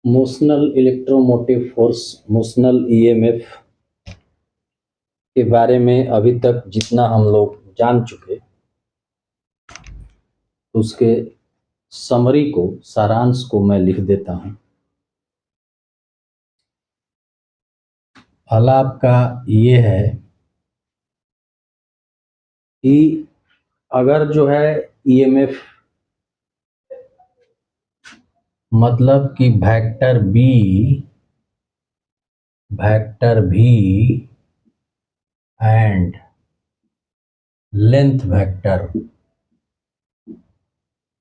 Motional electromotive force, motional EMF के बारे में अभी तक जितना हम लोग जान चुके, उसके समरी को, सारांश को मैं लिख देता हूँ। पहला आपका ये है कि अगर जो है ईएमएफ मतलब कि वेक्टर भी and length vector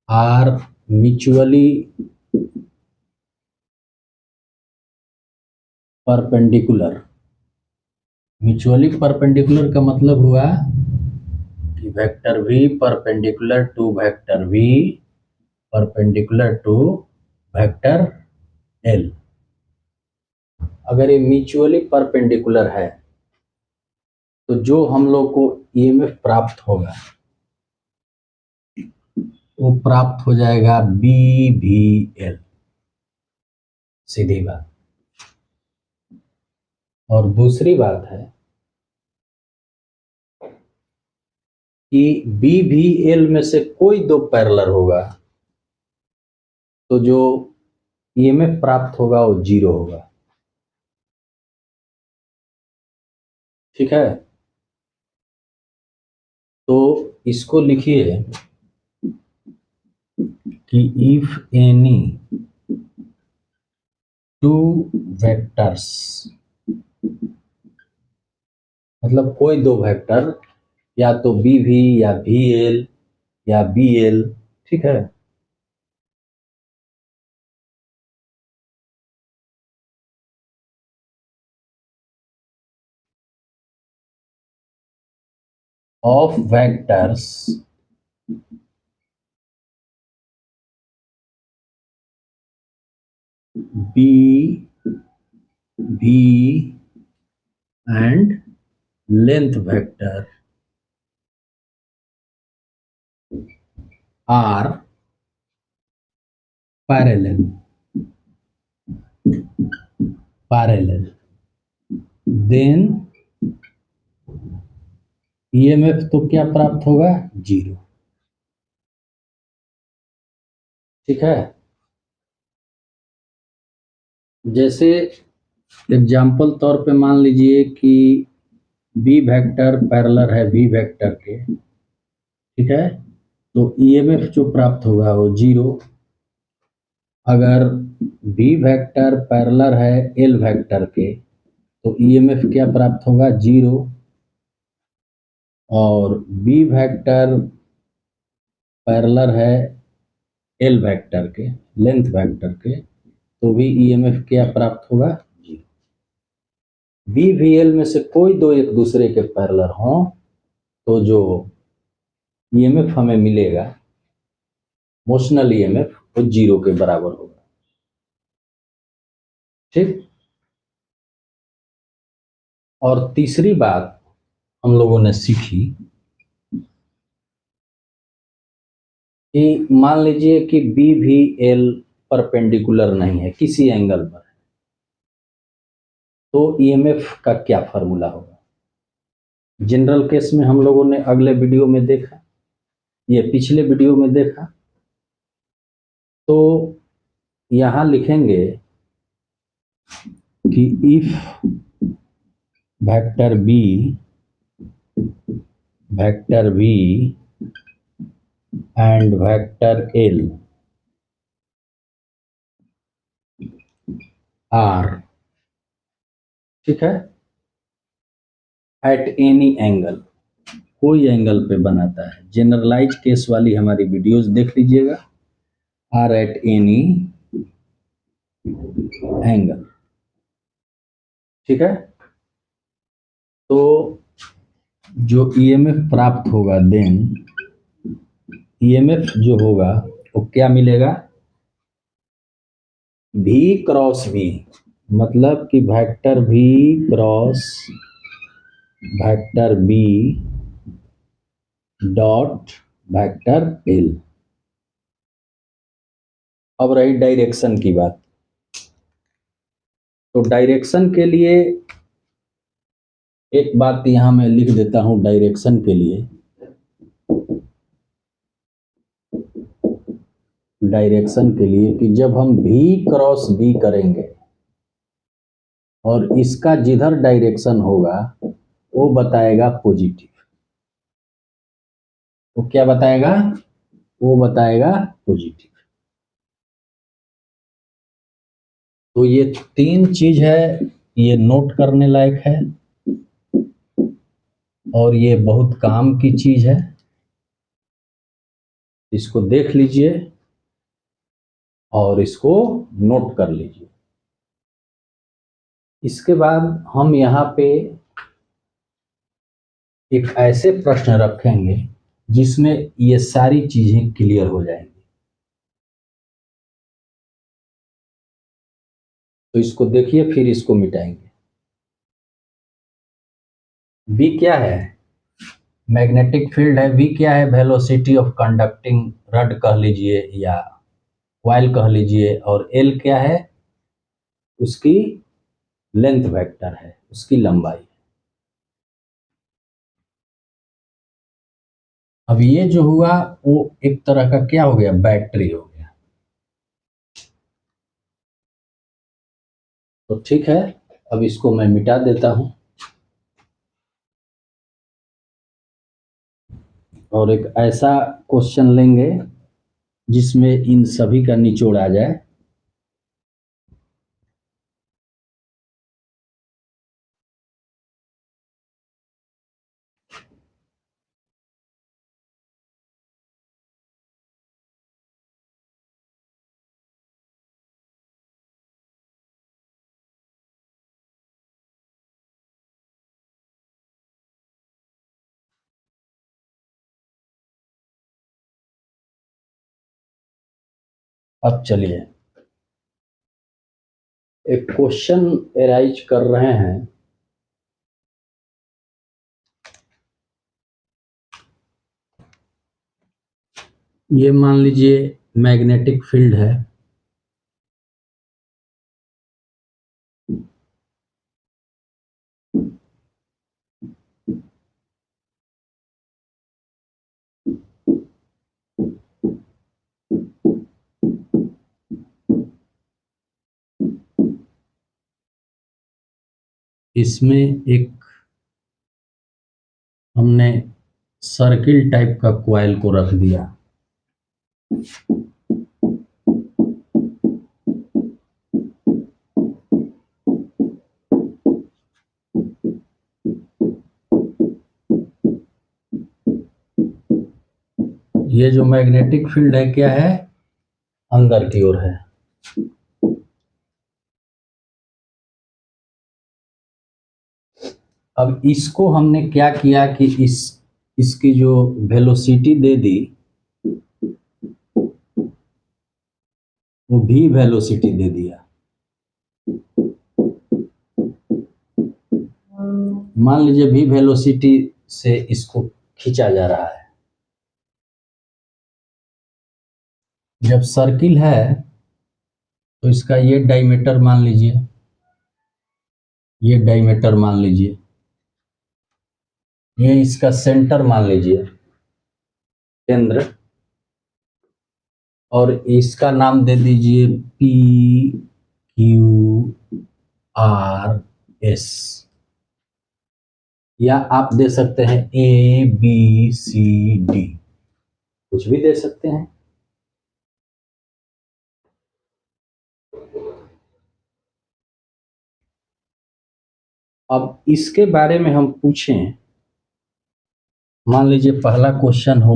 are mutually perpendicular. Mutually perpendicular का मतलब हुआ कि vector v perpendicular to vector v perpendicular to vector l। अगर ये म्यूचुअली परपेंडिकुलर है तो जो हम लोग को ईएमएफ प्राप्त होगा वो प्राप्त हो जाएगा BVL, सीधी बात। और दूसरी बात है कि BVL में से कोई दो पैरेलल होगा तो जो ईएमएफ प्राप्त होगा वो 0 होगा। ठीक है, तो इसको लिखिए कि इफ एनी टू वेक्टर्स, मतलब कोई दो वेक्टर, या तो BV या VL या BL, ठीक है, of vectors B, V and length vector are parallel, then EMF तो क्या प्राप्त होगा? 0। ठीक है, जैसे एग्जाम्पल तौर पे मान लीजिए कि बी वेक्टर पैरेलल है वी वेक्टर के, ठीक है, तो ईएमएफ जो प्राप्त होगा वो 0। अगर बी वेक्टर पैरेलल है एल वेक्टर के तो ईएमएफ क्या प्राप्त होगा? 0। और बी वेक्टर पैरेलल है एल वेक्टर के, लेंथ वेक्टर के, तो भी ईएमएफ क्या प्राप्त होगा? 0। BVL में से कोई दो एक दूसरे के पैरेलल हों तो जो ईएमएफ हमें मिलेगा, मोशनल ईएमएफ, वो 0 के बराबर होगा। ठीक। और तीसरी बात हम लोगों ने सीखी कि मान लीजिए कि BVL परपेंडिकुलर नहीं है, किसी एंगल पर, तो ईएमएफ का क्या फार्मूला होगा? जनरल केस में हम लोगों ने अगले वीडियो में देखा, ये पिछले वीडियो में देखा, तो यहां लिखेंगे कि if vector V and vector L आर, ठीक है, एट एनी एंगल, कोई एंगल पे बनाता है, जनरलाइज केस वाली हमारी वीडियोस देख लीजिएगा, आर एट एनी एंगल। ठीक है, तो जो ईएमएफ प्राप्त होगा, देन ईएमएफ जो होगा वो क्या मिलेगा? V क्रॉस V, मतलब कि vector V cross vector B dot vector L। अब रही डायरेक्शन की बात, तो डायरेक्शन के लिए एक बात यहाँ मैं लिख देता हूँ डायरेक्शन के लिए। डायरेक्शन के लिए कि जब हम V क्रॉस B करेंगे और इसका जिधर डायरेक्शन होगा वो बताएगा पॉजिटिव। वो क्या बताएगा? वो बताएगा पॉजिटिव। तो ये 3 चीज है, ये नोट करने लायक है और ये बहुत काम की चीज है। इसको देख लीजिए और इसको नोट कर लीजिए। इसके बाद हम यहाँ पे एक ऐसे प्रश्न रखेंगे जिसमें ये सारी चीजें क्लियर हो जाएंगी। तो इसको देखिए फिर इसको मिटाएंगे। बी क्या है? मैग्नेटिक फील्ड है। वी क्या है? वेलोसिटी ऑफ कंडक्टिंग रड कह लीजिए या कॉइल कह लीजिए। और एल क्या है? उसकी लेंथ वेक्टर है, उसकी लंबाई। अब ये जो हुआ वो एक तरह का क्या हो गया? बैटरी हो गया। तो ठीक है, अब इसको मैं मिटा देता हूं और एक ऐसा क्वेश्चन लेंगे जिसमें इन सभी का निचोड़ आ जाए। अब चलिए एक क्वेश्चन एराइज कर रहे हैं। ये मान लीजिए मैग्नेटिक फील्ड है। इसमें एक हमने सर्किल टाइप का कॉइल को रख दिया। ये जो मैग्नेटिक फील्ड है क्या है? अंदर की ओर है। अब इसको हमने क्या किया कि इसकी जो वेलोसिटी दे दी वो भी वेलोसिटी दे दिया। मान लीजिए भी वेलोसिटी से इसको खींचा जा रहा है। जब सर्किल है तो इसका ये डायमीटर मान लीजिए, ये डायमीटर मान लीजिए, ये इसका सेंटर मान लीजिए, केंद्र, और इसका नाम दे दीजिए पी क्यू आर एस, या आप दे सकते हैं ए बी सी डी, कुछ भी दे सकते हैं। अब इसके बारे में हम पूछें, मान लीजिए पहला क्वेश्चन हो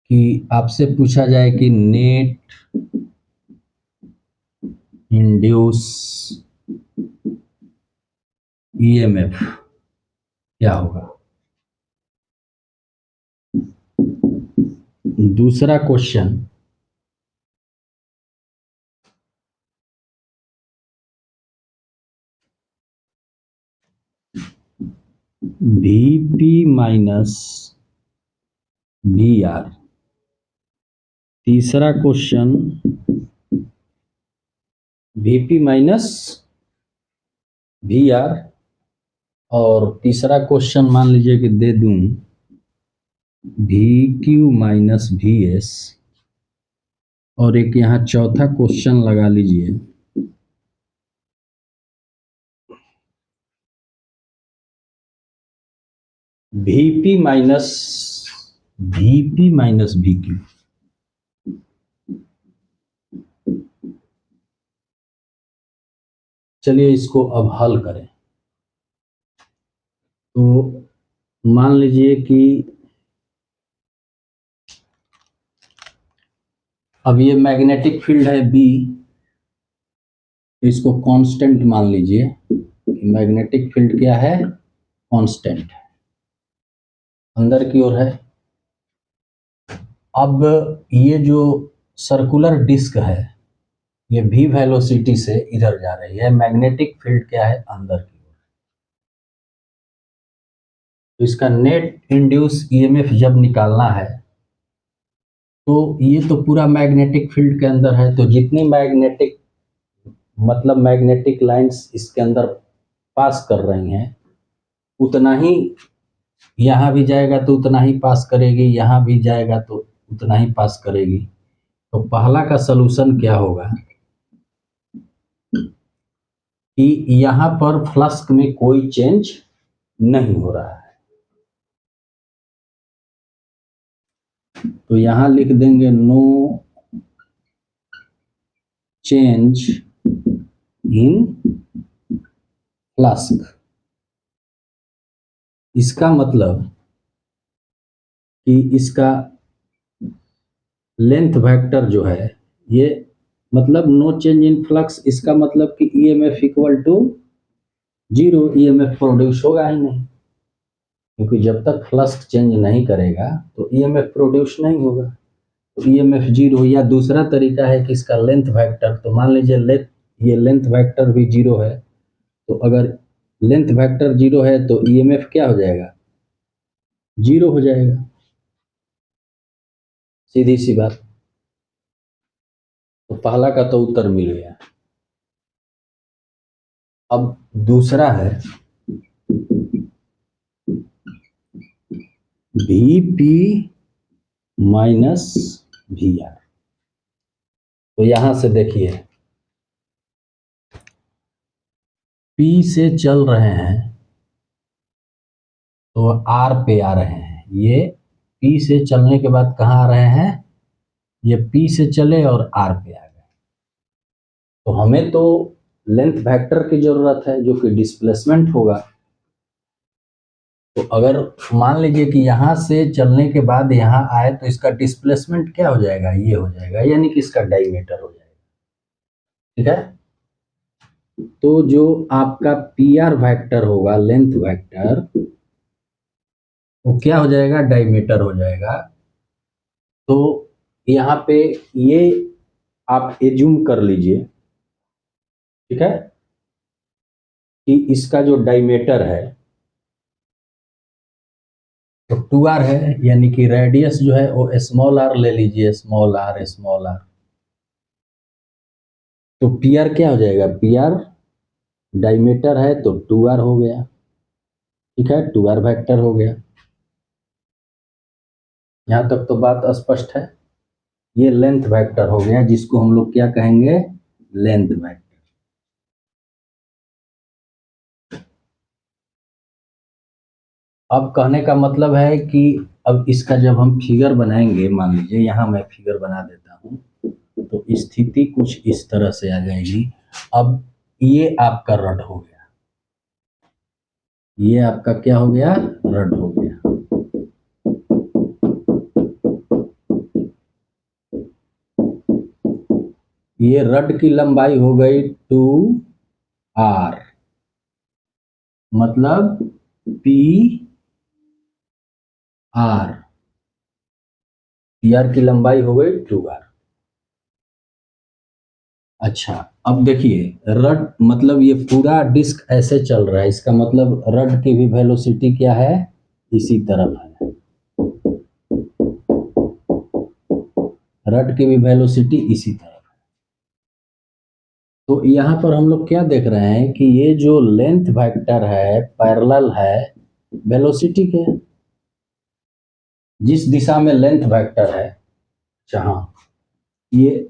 कि आपसे पूछा जाए कि नेट इंड्यूस ईएमएफ क्या होगा। दूसरा क्वेश्चन, Vp माइनस Vr। तीसरा क्वेश्चन, Vp माइनस Vr, और तीसरा क्वेश्चन मान लीजिए कि दे दूं Vq माइनस Vs, और एक यहाँ चौथा क्वेश्चन लगा लीजिए Vp माइनस Vq। चलिए इसको अब हल करें। तो मान लीजिए कि अब ये मैग्नेटिक फील्ड है B, इसको कांस्टेंट मान लीजिए। मैग्नेटिक फील्ड क्या है? कांस्टेंट, अंदर की ओर है। अब ये जो सर्कुलर डिस्क है, ये V वेलोसिटी से इधर जा रही है। मैग्नेटिक फील्ड क्या है? अंदर की ओर। तो इसका नेट इंड्यूस ईएमएफ जब निकालना है, तो ये तो पूरा मैग्नेटिक फील्ड के अंदर है, तो जितनी मैग्नेटिक मतलब मैग्नेटिक लाइंस इसके अंदर पास कर रही हैं, उतना ही यहाँ भी जाएगा तो उतना ही पास करेगी, यहाँ भी जाएगा तो उतना ही पास करेगी। तो पहला का सलूशन क्या होगा कि यहाँ पर फ्लक्स में कोई चेंज नहीं हो रहा है। तो यहाँ लिख देंगे नो चेंज इन फ्लक्स। इसका मतलब कि इसका लेंथ वेक्टर जो है, ये मतलब नो चेंज इन फ्लक्स, इसका मतलब कि EMF equal to zero, EMF produce होगा ही नहीं, क्योंकि जब तक फ्लक्स चेंज नहीं करेगा तो ईएमएफ प्रोड्यूस नहीं होगा। तो ईएमएफ जीरो, या दूसरा तरीका है कि इसका लेंथ वेक्टर, तो मान लीजिए ये लेंथ वेक्टर भी जीरो है, तो अगर लेंथ वेक्टर जीरो है तो ईएमएफ क्या हो जाएगा? जीरो हो जाएगा, सीधी सी बात। तो पहला का तो उत्तर मिल गया। अब दूसरा है Vp माइनस Vr। तो यहां से देखिए, P से चल रहे हैं तो R पे आ रहे हैं। ये P से चलने के बाद कहाँ आ रहे हैं? ये P से चले और R पे आ गए। तो हमें तो लेंथ वेक्टर की जरूरत है जो कि डिस्प्लेसमेंट होगा। तो अगर मान लीजिए कि यहाँ से चलने के बाद यहाँ आए तो इसका डिस्प्लेसमेंट क्या हो जाएगा? ये हो जाएगा, यानी कि इसका डायमीटर हो जाएगा। ठीक है। तो जो आपका PR वेक्टर होगा, लेंथ वेक्टर, वो क्या हो जाएगा? डायमीटर हो जाएगा। तो यहाँ पे ये आप एज्यूम कर लीजिए, ठीक है, कि इसका जो डायमीटर है तो 2r है, यानी कि रेडियस जो है वो स्मॉल r ले लीजिए, स्मॉल r स्मॉल r। तो PR क्या हो जाएगा? PR डायमीटर है तो 2r हो गया। ठीक है, 2r वेक्टर हो गया। यहां तक तो बात स्पष्ट है। ये लेंथ वेक्टर हो गया, जिसको हम लोग क्या कहेंगे? Length vector. अब कहने का मतलब है कि अब इसका जब हम फिगर बनाएंगे, मान लीजिए यहाँ मैं फिगर बना देता हूँ, तो स्थिति कुछ इस तरह से आ जाएगी। अब ये आपका रड हो गया, ये आपका क्या हो गया? रड हो गया। ये रड की लंबाई हो गई 2r, मतलब PR की लंबाई हो गई 2r। अच्छा, अब देखिए, रड मतलब ये पूरा डिस्क ऐसे चल रहा है, इसका मतलब रड की भी वेलोसिटी क्या है? इसी तरफ है। रड की भी वेलोसिटी इसी तरफ है। तो यहाँ पर हम लोग क्या देख रहे हैं कि ये जो लेंथ वेक्टर है पैरेलल है वेलोसिटी के, जिस दिशा में लेंथ वेक्टर है, जहाँ ये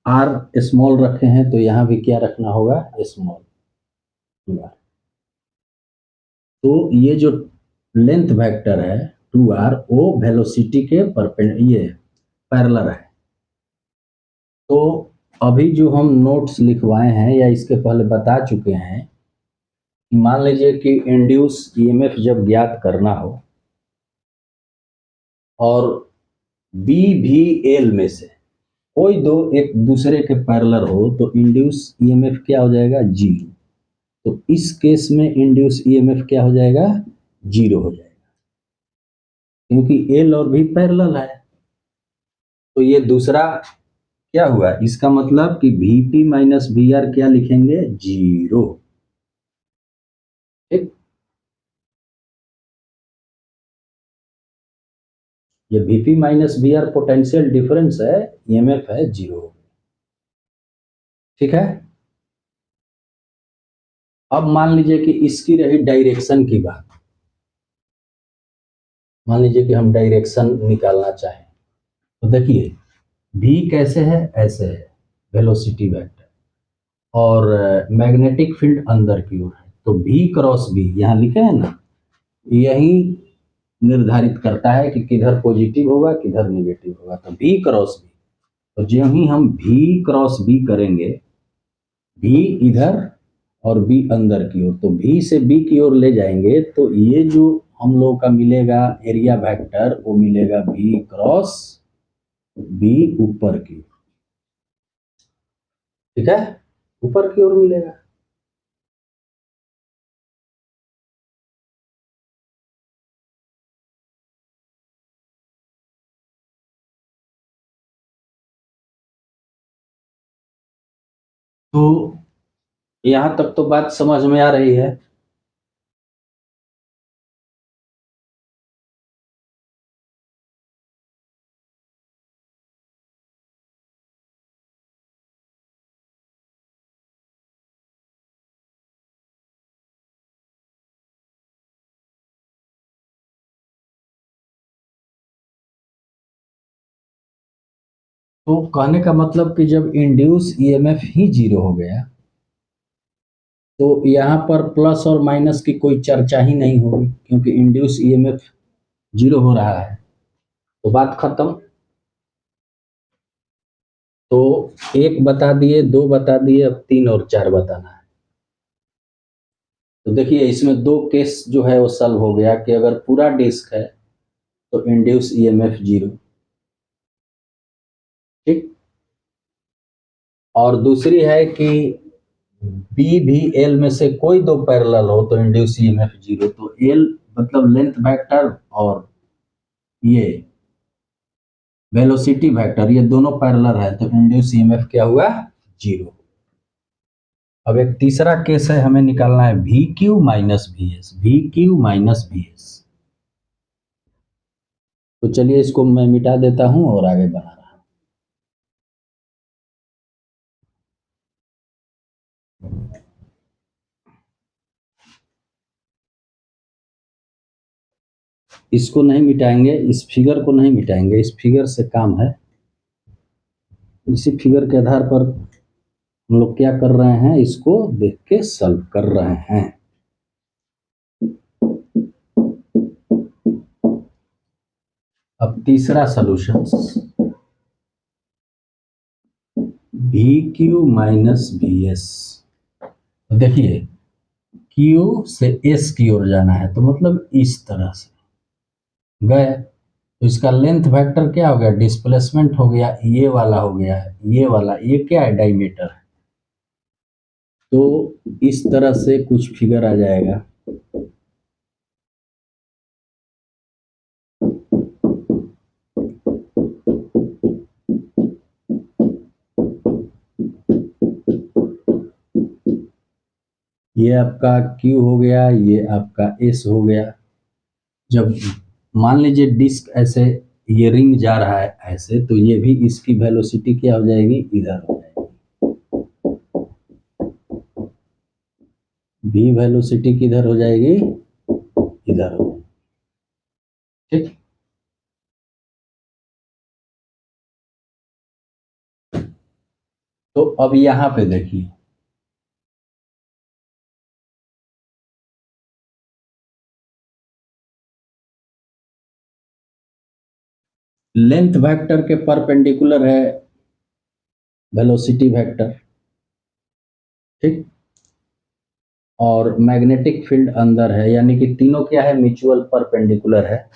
आर स्मॉल रखे हैं तो यहाँ भी क्या रखना होगा, स्मॉल। तो ये जो लेंथ वेक्टर है 2r वो वेलोसिटी के ये पैरेलल है। तो अभी जो हम नोट्स लिखवाए हैं या इसके पहले बता चुके हैं कि मान लीजिए कि इंड्यूस ईएमएफ जब ज्ञात करना हो और बी भी एल में से कोई दो एक दूसरे के पैरेलल हो तो इंड्यूस ईएमएफ क्या हो जाएगा, जीरो। तो इस केस में इंड्यूस ईएमएफ क्या हो जाएगा, जीरो हो जाएगा, क्योंकि एल और भी पैरेलल है। तो ये दूसरा क्या हुआ, इसका मतलब कि Vp माइनस वी आर क्या लिखेंगे, जीरो। ठीक, ये Vp minus V R potential difference है, ईएमएफ है जीरो। ठीक है। अब मान लीजिए कि इसकी रही डायरेक्शन की बात। मान लीजिए कि हम डायरेक्शन निकालना चाहें तो देखिए v कैसे है, ऐसे है वेलोसिटी वेक्टर, और मैग्नेटिक फील्ड अंदर की ओर है। तो v क्रॉस v यहाँ लिखे हैं ना, यही निर्धारित करता है कि किधर पॉजिटिव होगा किधर नेगेटिव होगा। तो v क्रॉस v, तो जो ही हम v क्रॉस v करेंगे, v इधर और b अंदर की ओर, तो v से b की ओर ले जाएंगे तो ये जो हम लोग का मिलेगा एरिया वेक्टर वो मिलेगा v क्रॉस b ऊपर की ओर। ठीक है, ऊपर की ओर मिलेगा। तो यहां तक तो बात समझ में आ रही है। तो कहने का मतलब कि जब इंड्यूस ईएमएफ ही जीरो हो गया तो यहाँ पर प्लस और माइनस की कोई चर्चा ही नहीं होगी, क्योंकि इंड्यूस ईएमएफ जीरो हो रहा है। तो बात खत्म। तो एक बता दिए, दो बता दिए, अब तीन और चार बताना है। तो देखिए इसमें दो केस जो है वो सॉल्व हो गया कि अगर पूरा डिस्क है तो इंड्यूस ईएमएफ जीरो। ठीक, और दूसरी है कि बी भी एल में से कोई दो पैरेलल हो तो इंड्यूस ईएमएफ जीरो। तो एल मतलब लेंथ वेक्टर और ये वेलोसिटी वेक्टर ये दोनों पैरेलल है तो इंड्यूस ईएमएफ क्या हुआ, जीरो। अब एक तीसरा केस है, हमें निकालना है we Q minus V S, we Q minus V S. तो चलिए इसको मैं मिटा देता हूं और आगे बना रहा हूं। इसको नहीं मिटाएंगे, इस फिगर को नहीं मिटाएंगे, इस फिगर से काम है। इसी फिगर के आधार पर हम लोग क्या कर रहे हैं, इसको देख के सॉल्व कर रहे हैं। अब तीसरा solution, we Q minus V S. देखिए क्यू से एस की ओर जाना है तो मतलब इस तरह से गए तो इसका लेंथ वेक्टर क्या हो गया, डिस्प्लेसमेंट हो गया, ये वाला हो गया है, ये वाला, ये क्या है, डायमीटर है। तो इस तरह से कुछ फिगर आ जाएगा। ये आपका Q हो गया, ये आपका S हो गया। जब मान लीजिए डिस्क ऐसे ये रिंग जा रहा है ऐसे, तो ये भी इसकी वेलोसिटी क्या हो जाएगी, इधर हो जाएगी। बी वेलोसिटी किधर हो जाएगी, इधर हो, ठीक। तो अब यहां पे देखिए, लेंथ वेक्टर के परपेंडिकुलर है वेलोसिटी वेक्टर, ठीक। और मैग्नेटिक फील्ड अंदर है, यानी कि तीनों क्या है, म्यूचुअल परपेंडिकुलर है।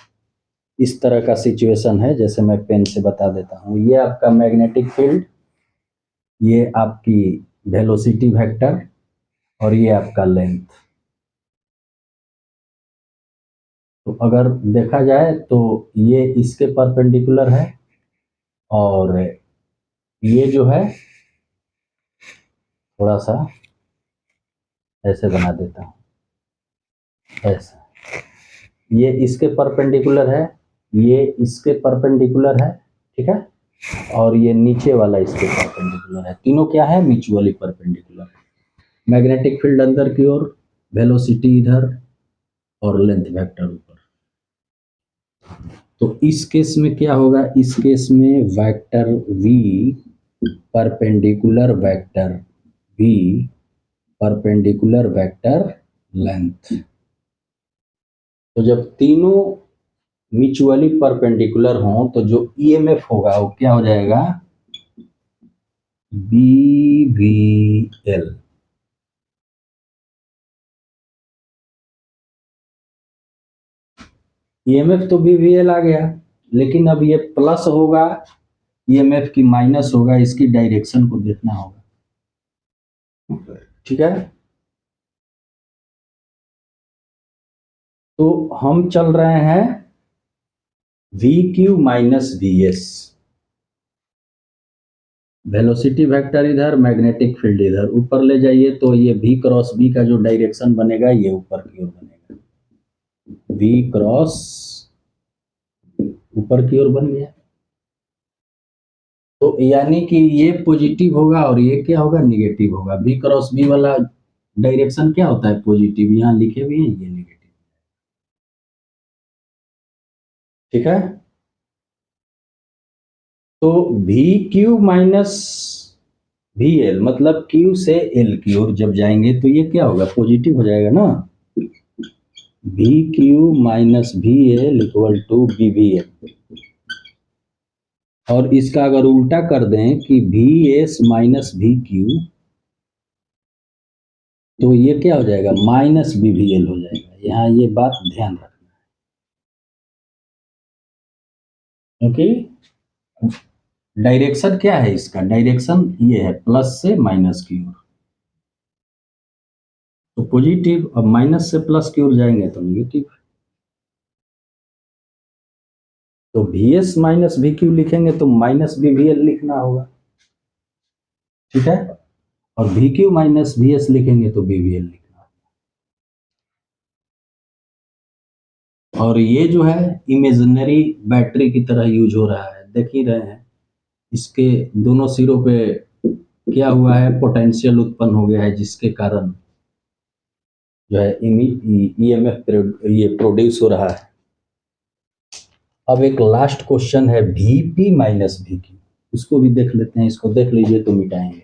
इस तरह का सिचुएशन है, जैसे मैं पेन से बता देता हूँ। ये आपका मैग्नेटिक फील्ड, ये आपकी वेलोसिटी वेक्टर, और ये आपका लेंथ। तो अगर देखा जाए तो ये इसके परपेंडिकुलर है, और ये जो है थोड़ा सा ऐसे बना देता हूँ, ऐसा, ये इसके परपेंडिकुलर है, ये इसके परपेंडिकुलर है, ठीक है। और ये नीचे वाला इसके परपेंडिकुलर है। तीनों क्या है, म्यूचुअली परपेंडिकुलर। मैग्नेटिक फील्ड अंदर की ओर, वेलोसिटी इधर, और लेंथ वेक्टर ऊपर। तो इस केस में क्या होगा, इस केस में vector v perpendicular vector v perpendicular vector length. तो जब तीनों म्यूचुअली परपेंडिकुलर हों तो जो ईएमएफ होगा वो क्या हो जाएगा, बी वी एल। ईएमएफ तो बी वी एल आ गया, लेकिन अब ये प्लस होगा, ईएमएफ की माइनस होगा, इसकी डायरेक्शन को देखना होगा, ठीक है। तो हम चल रहे हैं we Q minus V S, velocity vector इधर, मैग्नेटिक फील्ड इधर, ऊपर ले जाइए तो ये v क्रॉस b का जो डायरेक्शन बनेगा ये ऊपर की ओर बनेगा, v क्रॉस ऊपर की ओर बन गया। तो यानी कि ये पॉजिटिव होगा और ये क्या होगा, निगेटिव होगा। v क्रॉस b वाला डायरेक्शन क्या होता है, पॉजिटिव, यहाँ लिखे भी हैं, ये निगेटिव, ठीक है। तो we Q minus V L, मतलब क्यू से एल की ओर जब जाएंगे तो ये क्या होगा, पॉजिटिव हो जाएगा ना। V Q minus V L equal to B V L. और इसका अगर उल्टा कर दें कि V S minus V Q, तो ये क्या हो जाएगा, माइनस बी वी एल हो जाएगा। यहाँ ये बात ध्यान रखना, क्योंकि डायरेक्शन क्या है इसका, डायरेक्शन ये है प्लस से माइनस की ओर, तो पॉजिटिव। अब माइनस से प्लस की ओर जाएंगे तो निगेटिव। तो we S minus V Q लिखेंगे तो माइनस बी वी एल लिखना होगा, ठीक है। और we Q minus V S लिखेंगे तो बी वी एल लिखना होगा। और ये जो है इमेजिनरी बैटरी की तरह यूज हो रहा है, देख ही रहे हैं, इसके दोनों सिरों पे क्या हुआ है, पोटेंशियल उत्पन्न हो गया है, जिसके कारण जो है ईएमएफ ये प्रोड्यूस हो रहा है। अब एक लास्ट क्वेश्चन है वीपी माइनस वी क्यू, इसको भी देख लेते हैं। इसको देख लीजिए तो मिटाएंगे।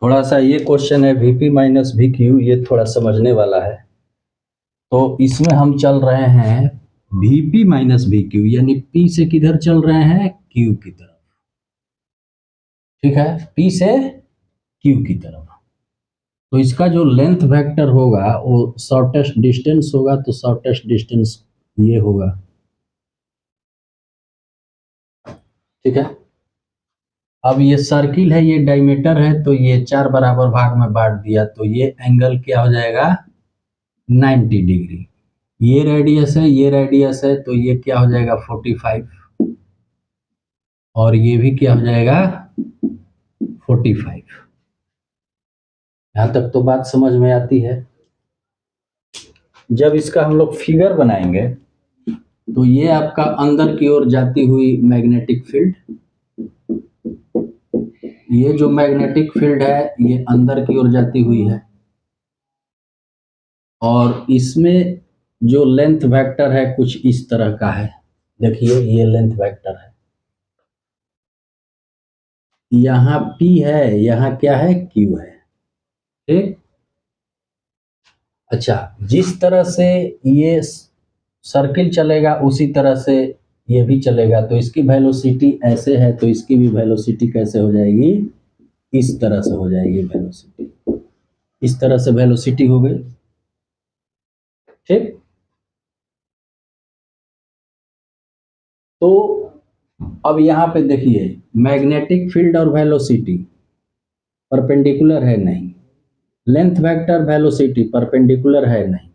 थोड़ा सा ये क्वेश्चन है वीपी माइनस वी क्यू, ये थोड़ा समझने वाला है। तो इसमें हम चल रहे हैं वीपी माइनस वी क्यू, यानी पी से किधर चल रहे हैं, क्यू की तरफ, ठीक है, पी से क्यू की तरफ। तो इसका जो लेंथ वेक्टर होगा वो शॉर्टेस्ट डिस्टेंस होगा, तो शॉर्टेस्ट डिस्टेंस ये होगा, ठीक है। अब ये सर्किल है, ये डायमीटर है, तो ये 4 बराबर भाग में बांट दिया, तो ये एंगल क्या हो जाएगा 90 डिग्री। ये रेडियस है, ये रेडियस है, तो ये क्या हो जाएगा 45, और ये भी क्या हो जाएगा 45। यहां तक तो बात समझ में आती है। जब इसका हम लोग फिगर बनाएंगे तो ये आपका अंदर की ओर जाती हुई मैग्नेटिक फील्ड, ये जो मैग्नेटिक फील्ड है ये अंदर की ओर जाती हुई है, और इसमें जो लेंथ वेक्टर है कुछ इस तरह का है। देखिए ये लेंथ वेक्टर है, यहाँ P है, यहाँ क्या है Q है। ठीक, अच्छा, जिस तरह से ये सर्किल चलेगा उसी तरह से ये भी चलेगा, तो इसकी वेलोसिटी ऐसे है, तो इसकी भी वेलोसिटी कैसे हो जाएगी, इस तरह से हो जाएगी वेलोसिटी, इस तरह से वेलोसिटी हो गई। ठीक, तो अब यहाँ पे देखिए मैग्नेटिक फील्ड और वेलोसिटी परपेंडिकुलर है नहीं, लेंथ वेक्टर वेलोसिटी परपेंडिकुलर है नहीं,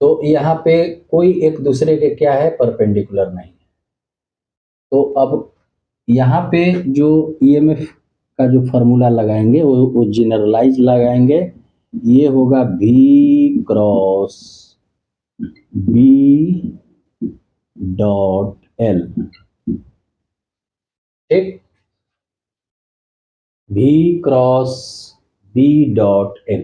तो यहाँ पे कोई एक दूसरे के क्या है परपेंडिकुलर नहीं है। तो अब यहाँ पे जो ईएमएफ का जो फॉर्मूला लगाएंगे वो जनरलाइज लगाएंगे, ये होगा V cross B dot L। ठीक, V cross B dot L।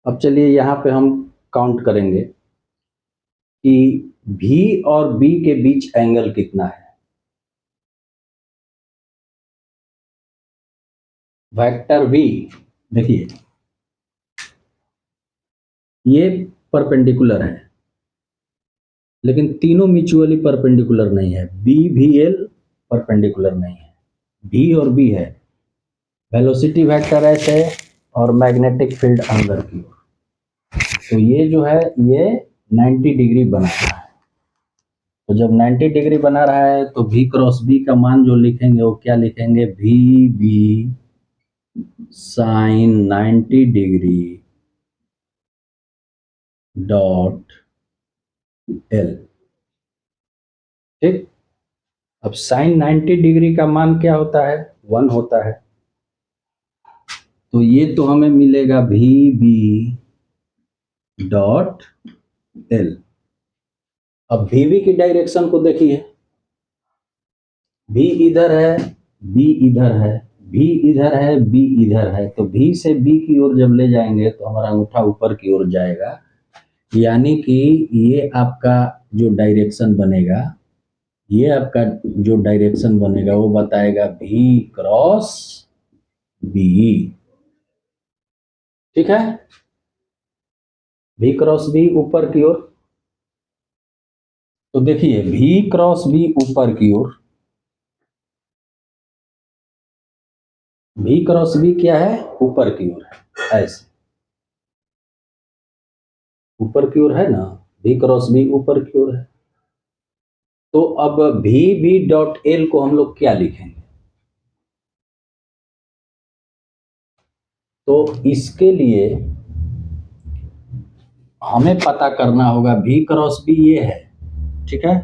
अब चलिए यहाँ पे हम काउंट करेंगे कि V और B के बीच एंगल कितना है। वेक्टर V, देखिए ये परपेंडिकुलर है, लेकिन तीनों म्यूचुअली परपेंडिकुलर नहीं है। B भी L परपेंडिकुलर नहीं है, V और B है। वेलोसिटी वेक्टर ऐसे है और मैग्नेटिक फील्ड अंदर की ओर, तो ये जो है ये 90 डिग्री बना रहा है। तो जब 90 डिग्री बना रहा है तो V क्रॉस B का मान जो लिखेंगे वो क्या लिखेंगे, VB sine 90 degree dot L। ठीक, अब साइन 90 डिग्री का मान क्या होता है 1 होता है, तो ये तो हमें मिलेगा VB डॉट L। अब VB की डायरेक्शन को देखिए, V इधर है, B इधर है, V इधर है, B इधर है, तो V से B की ओर जब ले जाएंगे तो हमारा अंगूठा ऊपर की ओर जाएगा, यानी कि ये आपका जो डायरेक्शन बनेगा, ये आपका जो डायरेक्शन बनेगा वो बताएगा V क्रॉस B। ठीक है, V क्रॉस B ऊपर की ओर, तो देखिए V क्रॉस B ऊपर की ओर, V क्रॉस B क्या है ऊपर की ओर है, ऐसे ऊपर की ओर है ना, V क्रॉस B ऊपर की ओर है। तो अब VB डॉट L को हम लोग क्या लिखेंगे, तो इसके लिए हमें पता करना होगा V क्रॉस B ये है, ठीक है,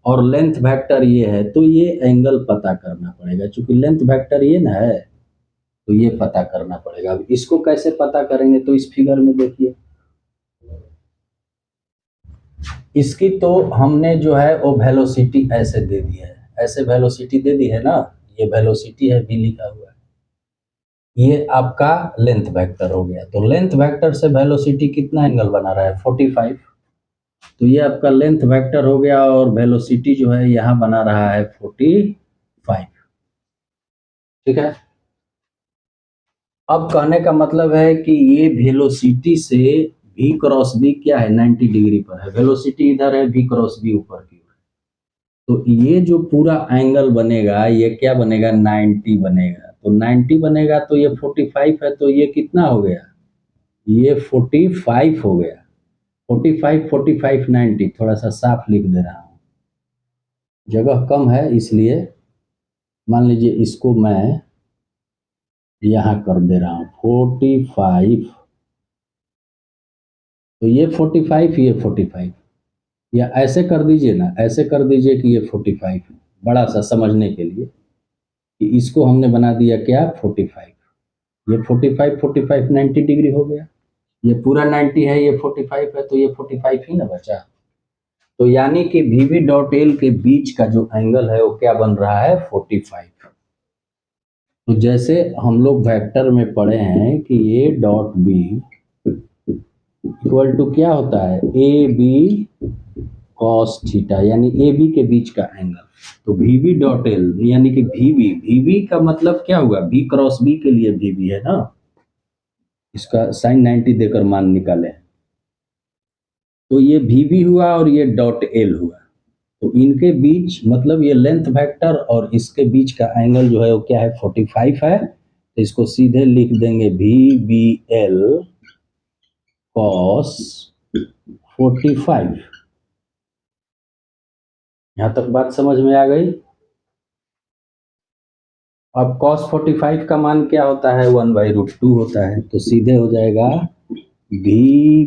और लेंथ वेक्टर ये है, तो ये एंगल पता करना पड़ेगा, क्योंकि लेंथ वेक्टर ये ना है, तो ये पता करना पड़ेगा। अब इसको कैसे पता करेंगे, तो इस फिगर में देखिए, इसकी तो हमने जो है वो वेलोसिटी ऐसे दे दी है, ऐसे वेलोसिटी दे दी है ना, ये वेलोसिटी है V लिखा हुआ है, ये आपका लेंथ वेक्टर हो गया। तो लेंथ वेक्टर से वेलोसिटी कितना एंगल बना रहा है 45, तो ये आपका लेंथ वेक्टर हो गया, और वेलोसिटी जो है यहाँ बना रहा है 45। ठीक है, अब कहने का मतलब है कि ये वेलोसिटी से V क्रॉस B क्या है 90 डिग्री पर है, वेलोसिटी इधर है, V क्रॉस B ऊपर की ओर, तो ये जो पूरा एंगल बनेगा ये क्या बनेगा 90 बनेगा, तो 90 बनेगा, तो ये 45 है, तो ये कितना हो गया, ये 45 हो गया। 45 45 90, थोड़ा सा साफ लिख दे रहा हूँ, जगह कम है, इसलिए मान लीजिए इसको मैं यहाँ कर दे रहा हूँ 45, तो ये 45, ये 45, या ऐसे कर दीजिए ना, ऐसे कर दीजिए कि ये 45 है, बड़ा सा समझने के लिए कि इसको हमने बना दिया क्या 45, ये 45 45 90 डिग्री हो गया, ये पूरा 90 है, ये 45 है, तो ये 45 ही ना बचा। तो यानी कि VB डॉट एल के बीच का जो एंगल है वो क्या बन रहा है 45। तो जैसे हम लोग वेक्टर में पढ़े हैं कि A dot B equal to क्या होता है ए बी कॉस थीटा, यानी ए बी के बीच का एंगल। तो VB डॉट एल यानी कि VB का मतलब क्या हुआ, B क्रॉस B के लिए VB है ना, इसका साइन 90 देकर मान निकाले, तो ये VB हुआ और ये डॉट एल हुआ। तो इनके बीच मतलब ये लेंथ वेक्टर और इसके बीच का एंगल जो है वो क्या है 45 है। तो इसको सीधे लिख देंगे VBL cos 45। यहां तक बात समझ में आ गई। अब cos 45 का मान क्या होता है 1/√2 होता है, तो सीधे हो जाएगा VBL/√2।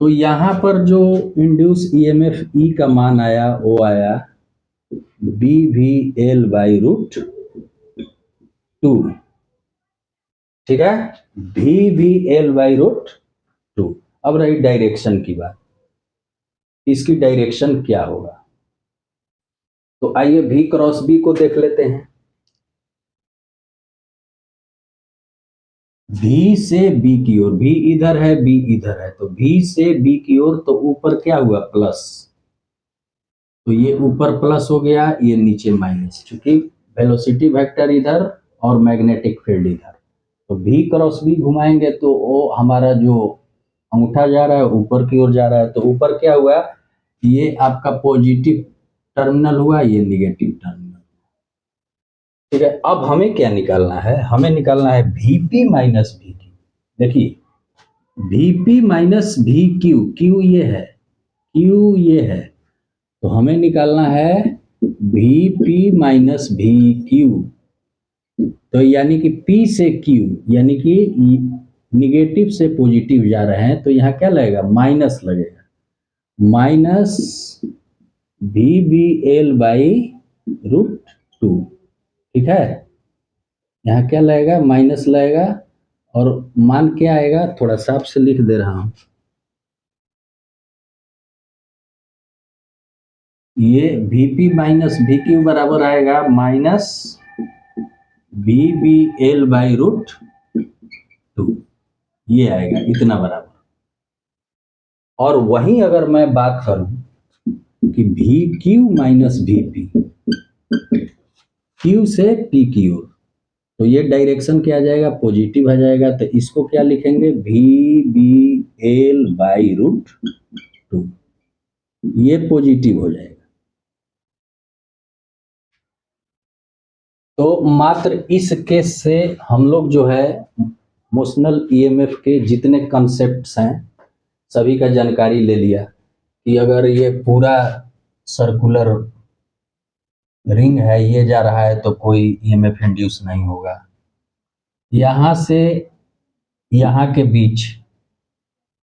तो यहां पर जो इंड्यूस EMF E का मान आया वो आया BVL/√2, ठीक है, VVL/√2। अब रही डायरेक्शन की बात, इसकी डायरेक्शन क्या होगा, तो आइए V क्रॉस B को देख लेते हैं। V से B की ओर, V इधर है B इधर है, तो V से B की ओर तो ऊपर क्या हुआ प्लस, तो ये ऊपर प्लस हो गया, ये नीचे माइनस, क्योंकि वेलोसिटी वेक्टर इधर और मैग्नेटिक फील्ड इधर। तो V क्रॉस B घुमाएंगे तो वो हमारा जो अंगूठा जा रहा है ऊपर की ओर जा रहा है, तो ऊपर क्या हुआ, ये आपका पॉजिटिव टर्मिनल हुआ, ये निगेटिव टर्मिनल, ठीक है। अब हमें क्या निकालना है, हमें निकालना है VP माइनस VQ। देखिए VP माइनस VQ, Q ये है, Q ये है, तो हमें निकालना है VP माइनस VQ। तो यानी कि P से Q, यानी कि निगेटिव से पॉजिटिव जा रहे हैं, तो यहाँ क्या लगेगा माइनस लगेगा, माइनस VBL/√2, ठीक है। यहाँ क्या लगेगा माइनस लगेगा, और मान क्या आएगा थोड़ा साफ से लिख दे रहा हूं, ये VP माइनस VQ बराबर आएगा माइनस VBL/√2, ये आएगा इतना बराबर। और वहीं अगर मैं बात करूं कि VQ माइनस VP, Q से P की ओर, तो ये डायरेक्शन क्या आ जाएगा पॉजिटिव आ जाएगा, तो इसको क्या लिखेंगे VBL/√2, ये पॉजिटिव हो जाएगा। तो मात्र इस केस से हम लोग जो है मोशनल EMF के जितने कॉन्सेप्ट्स हैं सभी का जानकारी ले लिया, कि अगर ये पूरा सर्कुलर रिंग है, ये जा रहा है तो कोई EMF इंड्यूस नहीं होगा, यहाँ से यहाँ के बीच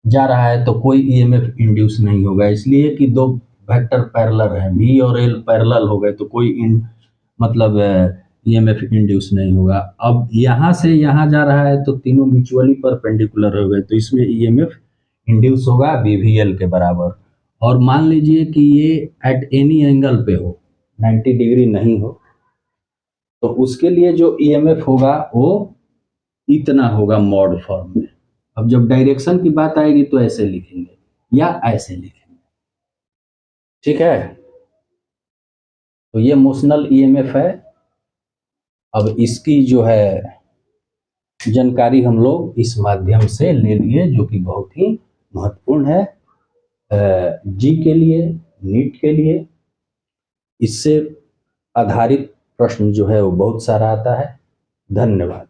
जा रहा है तो कोई EMF इंड्यूस नहीं होगा, इसलिए कि दो वेक्टर पैरेलल हैं, V और L पैरेलल हो गए तो कोई मतलब EMF इंड्यूस नहीं होगा। अब यहाँ से यहाँ जा रहा है तो तीनों म्यूचुअली परपेंडिकुलर हो गए, तो इसमें EMF इंड्यूस होगा VVL के बराबर। और मान लीजिए कि ये एट एनी एंगल पे हो, 90 डिग्री नहीं हो, तो उसके लिए जो EMF होगा वो इतना होगा मॉड फॉर्म में। अब जब डायरेक्शन की बात आएगी तो ऐसे लिखेंगे या ऐसे लिखेंगे, ठीक है। तो ये मोशनल EMF है। अब इसकी जो है जानकारी हम लोग इस माध्यम से ले लिए, जो कि बहुत ही महत्वपूर्ण है जी के लिए, नीट के लिए। इससे आधारित प्रश्न जो है वो बहुत सारा आता है। धन्यवाद।